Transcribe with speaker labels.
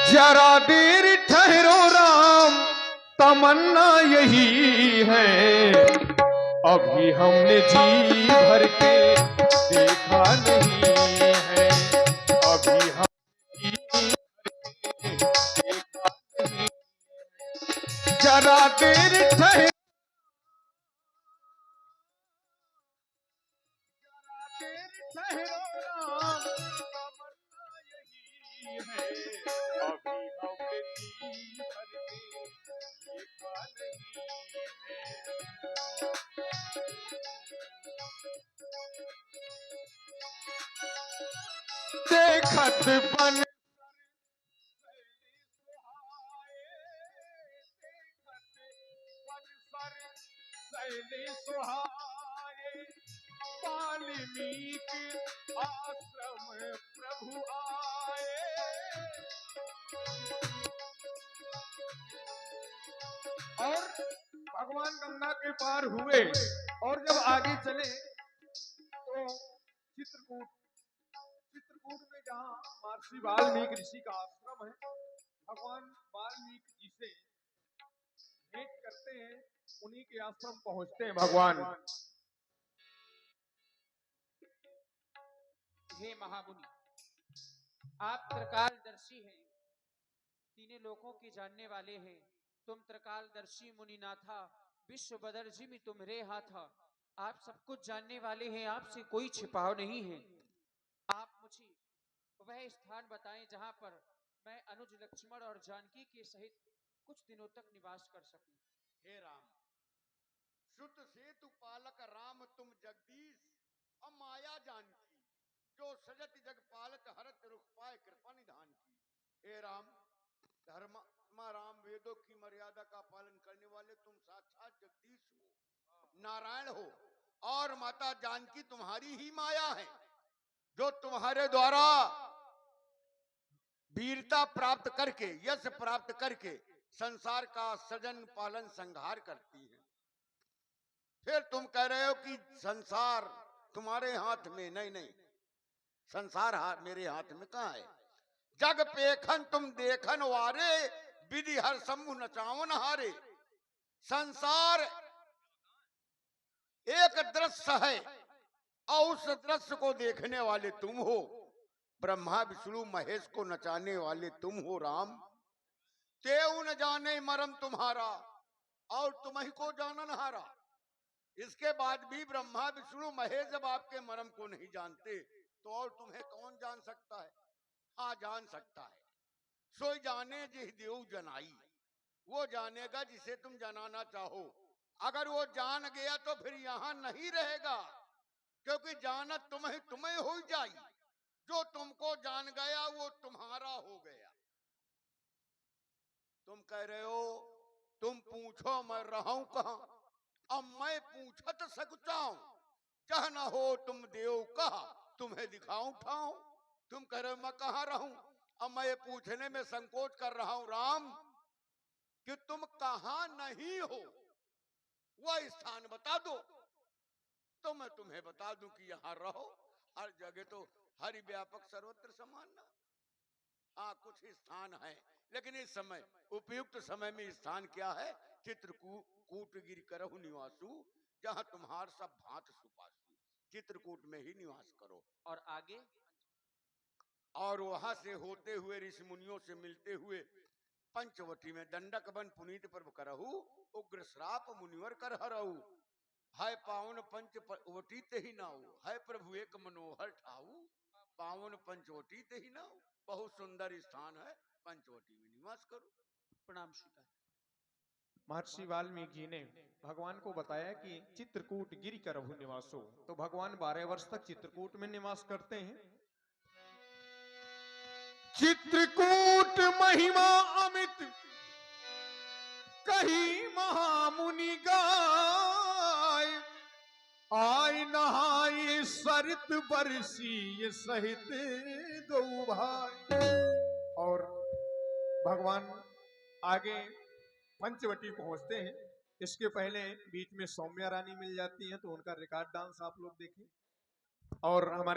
Speaker 1: जरा देर ठहरो राम, तमन्ना यही है, अभी हमने जी भर के देखा नहीं है, अभी हम जी भर के देखा नहीं। जरा देर ठहरो, राम, तमन्ना यही है, अभी हमने जी भर के देखा नहीं है। देखत बन सैले सुहाए, वाल्मीकि आश्रम प्रभु आए। और भगवान गंगा के पार हुए और जब आगे चले तो चित्रकूट में जहाँ महर्षि वाल्मीकि ऋषि का आश्रम है, भगवान वाल्मीकि जी से भेंट करते हैं, उन्हीं के आश्रम पहुंचते हैं भगवान।
Speaker 2: हे महामुनि, आप त्रिकालदर्शी हैं, तीनों लोकों के जानने वाले हैं। तुम त्रिकालदर्शी मुनिनाथा, विश्व बदरजी में तुम रे हाथा। आप सब कुछ जानने वाले हैं, आपसे कोई छिपाव नहीं है। आप मुझे वह स्थान बताएं जहां पर मैं अनुज लक्ष्मण और जानकी के सहित कुछ दिनों तक निवास कर सकूं।
Speaker 3: हे राम, श्रुत सेतु पालक राम तुम जगदीश, अमाया जानकी, जो सजत जग पालत हरत रुख पाए कृपा निधान की। हे राम, धर्मा राम वेदों की मर्यादा का पालन करने वाले तुम साक्षात जगदीश हो, नारायण हो, और माता जानकी तुम्हारी ही माया है, जो तुम्हारे द्वारा वीरता प्राप्त करके, यश प्राप्त करके संसार का सृजन पालन संहार करती है। फिर तुम कह रहे हो कि संसार तुम्हारे हाथ में, नहीं, संसार मेरे हाथ में कहां है। जग पेखन तुम देखन वारे, विधि हर शंभु नचावन हारे। संसार एक दृश्य है और उस दृश्य को देखने वाले तुम हो। ब्रह्मा विष्णु महेश को नचाने वाले तुम हो राम। तेऊ न जाने मरम तुम्हारा, और तुम ही को जानन हारा। इसके बाद भी ब्रह्मा विष्णु महेश जब आपके मरम को नहीं जानते तो और तुम्हें कौन जान सकता है। हाँ, जान सकता है। सोई जाने जिह देव जनाई, वो जानेगा जिसे तुम जनाना चाहो। अगर वो जान गया तो फिर यहां नहीं रहेगा, क्योंकि जानत तुम्हें हो जाई। जो तुमको जान गया वो तुम्हारा हो गया। तुम कह रहे हो तुम पूछो मैं रहूं कहां, अब मैं पूछत सकताऊं। जह न हो तुम देव कहा, तुम्हें दिखाऊं ठाऊं। तुम कह रहे हो मैं कहां रहूं, अब मैं ये पूछने में संकोच कर रहा हूं राम कि तुम कहां नहीं हो, वह स्थान बता दो तो मैं तुम्हें बता दूं कि यहां रहो। हर जगह तो हरि व्यापक सर्वत्र समान ना। हाँ, कुछ स्थान है, लेकिन इस समय उपयुक्त समय में स्थान क्या है। चित्रकूट गिर करहु निवासु, जहां तुम्हार सब भांत सुपासु। चित्रकूट में ही निवास करो।
Speaker 2: और आगे?
Speaker 3: और वहां से होते हुए ऋषि मुनियों से मिलते हुए पंचवटी में दंडक बन पुनीत प्रभु करहु, उग्र श्राप मुनिवर कर हरहु। है पावन पंचवटी ते ही नाऊ, है प्रभु एक मनोहर ठाऊ। पावन पंचवटी ते ही नाऊ, बहुत सुंदर स्थान है, पंचवटी में निवास करो।
Speaker 2: प्रणाम स्वीकार।
Speaker 1: महर्षि वाल्मीकि जी ने भगवान को बताया कि चित्रकूट गिरि करहु निवासो, तो भगवान 12 वर्ष तक चित्रकूट में निवास करते हैं। चित्रकूट महिमा अमित कही महामुनि गाय, आय नहाय सरित बरसी सहित दो भाई। और भगवान आगे पंचवटी पहुंचते हैं। इसके पहले बीच में सौम्या रानी मिल जाती हैं, तो उनका रिकॉर्ड डांस आप लोग देखें। और हमारे